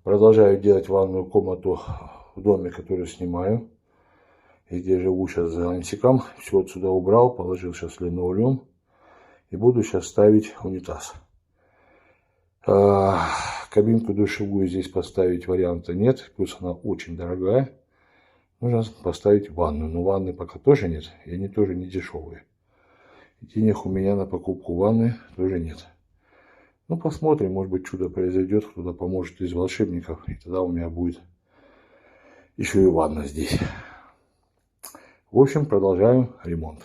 Продолжаю делать ванную комнату в доме, который снимаю. И где живу сейчас за антиком. Все отсюда убрал, положил сейчас линолеум. И буду сейчас ставить унитаз. Кабинку душевую здесь поставить варианта нет. Плюс она очень дорогая. Нужно поставить ванну. Но ванны пока тоже нет. И они тоже не дешевые. Денег у меня на покупку ванны тоже нет. Ну, посмотрим, может быть, чудо произойдет, кто-то поможет из волшебников, и тогда у меня будет еще и ванна здесь. В общем, продолжаем ремонт.